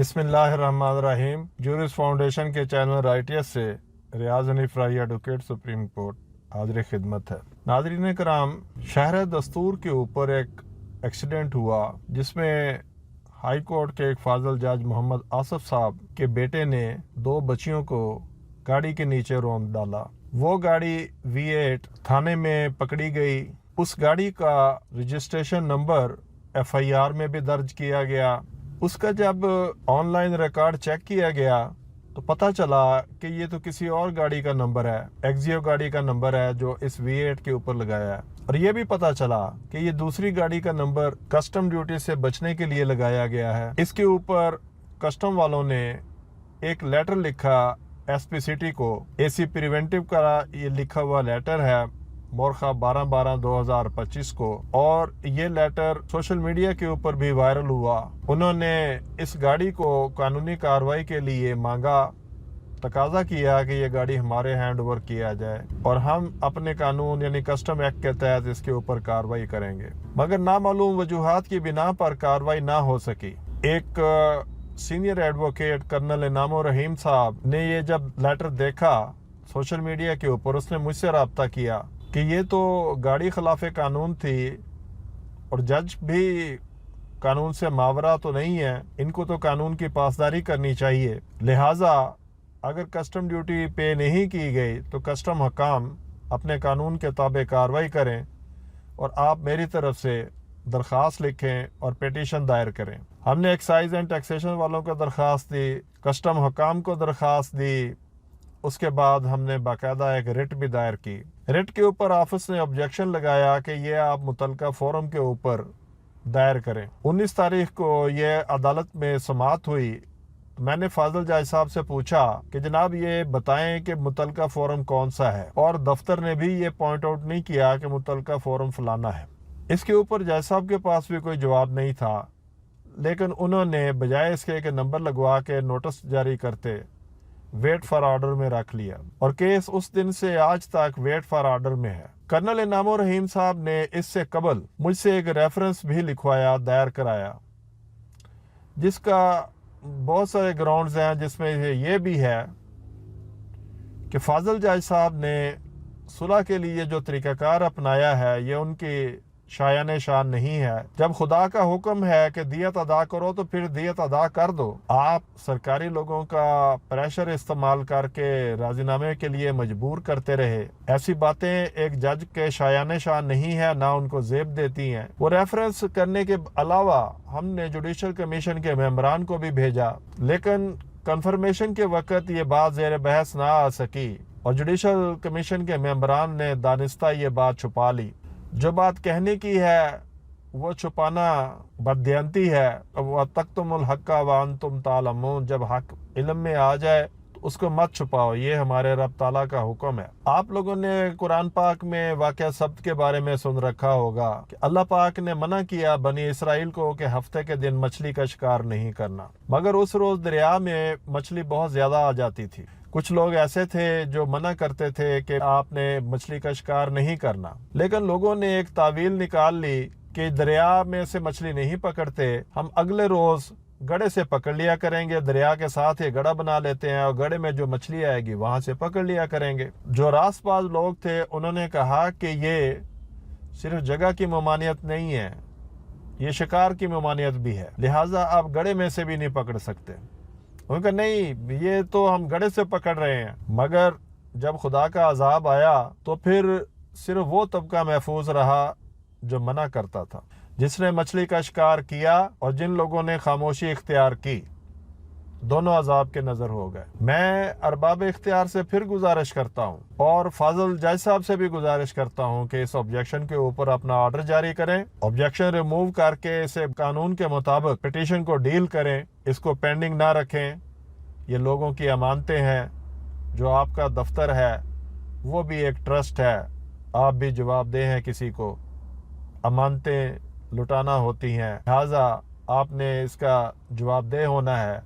بسم اللہ الرحمن الرحیم۔ جورس فاؤنڈیشن کے چینل رائٹیس سے ریاض حنیف رائی ایڈوکیٹ سپریم کورٹ حاضر خدمت ہے۔ ناظرین کرام، شہر دستور کے اوپر ایک ایکسیڈنٹ ہوا جس میں ہائی کورٹ کے ایک فاضل جج محمد آصف صاحب کے بیٹے نے 2 بچیوں کو گاڑی کے نیچے رون ڈالا۔ وہ گاڑی V8 تھانے میں پکڑی گئی۔ اس گاڑی کا رجسٹریشن نمبر FIR میں بھی درج کیا گیا۔ اس کا جب آن لائن ریکارڈ چیک کیا گیا تو پتہ چلا کہ یہ تو کسی اور گاڑی کا نمبر ہے، ایکزیو گاڑی کا نمبر ہے جو اس V8 کے اوپر لگایا ہے، اور یہ بھی پتہ چلا کہ یہ دوسری گاڑی کا نمبر کسٹم ڈیوٹی سے بچنے کے لیے لگایا گیا ہے۔ اس کے اوپر کسٹم والوں نے ایک لیٹر لکھا SP سٹی کو، AC پریونٹیو کا یہ لکھا ہوا لیٹر ہے مورخہ 12/12/2025 کو، اور یہ لیٹر سوشل میڈیا کے اوپر بھی وائرل ہوا۔ انہوں نے اس گاڑی کو قانونی کارروائی کے لیے مانگا، تقاضا کیا کہ یہ گاڑی ہمارے ہینڈ اوور کیا جائے اور ہم اپنے قانون یعنی کسٹم ایکٹ کے تحت اس کے اوپر کارروائی کریں گے، مگر نامعلوم وجوہات کی بنا پر کارروائی نہ ہو سکی۔ ایک سینئر ایڈوکیٹ کرنل انعام الرحیم صاحب نے یہ جب لیٹر دیکھا سوشل میڈیا کے اوپر، اس نے مجھ سے رابطہ کیا کہ یہ تو گاڑی خلاف قانون تھی اور جج بھی قانون سے ماورا تو نہیں ہے، ان کو تو قانون کی پاسداری کرنی چاہیے، لہٰذا اگر کسٹم ڈیوٹی پے نہیں کی گئی تو کسٹم حکام اپنے قانون کے تابع کارروائی کریں اور آپ میری طرف سے درخواست لکھیں اور پیٹیشن دائر کریں۔ ہم نے ایکسائز اینڈ ٹیکسیشن والوں کو درخواست دی، کسٹم حکام کو درخواست دی، اس کے بعد ہم نے باقاعدہ ایک ریٹ بھی دائر کی۔ ریٹ کے اوپر آفس نے آبجیکشن لگایا کہ یہ آپ متعلقہ فورم کے اوپر دائر کریں۔ 19 تاریخ کو یہ عدالت میں سماعت ہوئی۔ میں نے فاضل جج صاحب سے پوچھا کہ جناب یہ بتائیں کہ متعلقہ فورم کون سا ہے، اور دفتر نے بھی یہ پوائنٹ آؤٹ نہیں کیا کہ متعلقہ فورم فلانا ہے۔ اس کے اوپر جج صاحب کے پاس بھی کوئی جواب نہیں تھا، لیکن انہوں نے بجائے اس کے کہ نمبر لگوا کے نوٹس جاری کرتے، ویٹ فار آرڈر میں رکھ لیا، اور کیس اس دن سے آج تک ویٹ فار آرڈر میں ہے۔ کرنل انعام الرحیم صاحب نے اس سے قبل مجھ سے ایک ریفرنس بھی لکھوایا، دائر کرایا، جس کا بہت سارے گراؤنڈز ہیں، جس میں یہ بھی ہے کہ فاضل جج صاحب نے صلح کے لیے جو طریقہ کار اپنایا ہے یہ ان کی شایان شان نہیں ہے۔ جب خدا کا حکم ہے کہ دیت ادا کرو تو پھر دیت ادا کر دو۔ آپ سرکاری لوگوں کا پریشر استعمال کر کے راضی نامے کے لیے مجبور کرتے رہے، ایسی باتیں ایک جج کے شایان شان نہیں ہے، نہ ان کو زیب دیتی ہیں۔ وہ ریفرنس کرنے کے علاوہ ہم نے جوڈیشل کمیشن کے ممبران کو بھی بھیجا، لیکن کنفرمیشن کے وقت یہ بات زیر بحث نہ آ سکی اور جوڈیشل کمیشن کے ممبران نے دانستہ یہ بات چھپا لی۔ جو بات کہنے کی ہے وہ چھپانا بددیانتی ہے۔ وَتَكْتُمُ الْحَقَّ وَأَنْتُمْ تَعْلَمُونَ، جب حق علم میں آ جائے تو اس کو مت چھپاؤ، یہ ہمارے رب تعالیٰ کا حکم ہے۔ آپ لوگوں نے قرآن پاک میں واقعہ سبت کے بارے میں سن رکھا ہوگا کہ اللہ پاک نے منع کیا بنی اسرائیل کو کہ ہفتے کے دن مچھلی کا شکار نہیں کرنا، مگر اس روز دریا میں مچھلی بہت زیادہ آ جاتی تھی۔ کچھ لوگ ایسے تھے جو منع کرتے تھے کہ آپ نے مچھلی کا شکار نہیں کرنا، لیکن لوگوں نے ایک تعویل نکال لی کہ دریا میں سے مچھلی نہیں پکڑتے، ہم اگلے روز گڑے سے پکڑ لیا کریں گے، دریا کے ساتھ ہی گڑا بنا لیتے ہیں اور گڑے میں جو مچھلی آئے گی وہاں سے پکڑ لیا کریں گے۔ جو راست باز لوگ تھے انہوں نے کہا کہ یہ صرف جگہ کی ممانعت نہیں ہے، یہ شکار کی ممانعت بھی ہے، لہٰذا آپ گڑے میں سے بھی نہیں پکڑ سکتے۔ انہوں نے کہا نہیں، یہ تو ہم گڑے سے پکڑ رہے ہیں، مگر جب خدا کا عذاب آیا تو پھر صرف وہ طبقہ محفوظ رہا جو منع کرتا تھا، جس نے مچھلی کا شکار کیا اور جن لوگوں نے خاموشی اختیار کی، دونوں عذاب کے نظر ہو گئے۔ میں ارباب اختیار سے پھر گزارش کرتا ہوں اور فاضل جج صاحب سے بھی گزارش کرتا ہوں کہ اس آبجیکشن کے اوپر اپنا آرڈر جاری کریں، آبجیکشن ریموو کر کے اسے قانون کے مطابق پٹیشن کو ڈیل کریں، اس کو پینڈنگ نہ رکھیں۔ یہ لوگوں کی امانتیں ہیں، جو آپ کا دفتر ہے وہ بھی ایک ٹرسٹ ہے، آپ بھی جواب دہ ہیں، کسی کو امانتیں لٹانا ہوتی ہیں، لہٰذا آپ نے اس کا جواب دہ ہونا ہے۔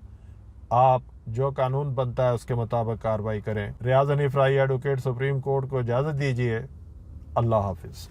آپ جو قانون بنتا ہے اس کے مطابق کارروائی کریں۔ ریاض حنیف رائی ایڈوکیٹ سپریم کورٹ کو اجازت دیجیے۔ اللہ حافظ۔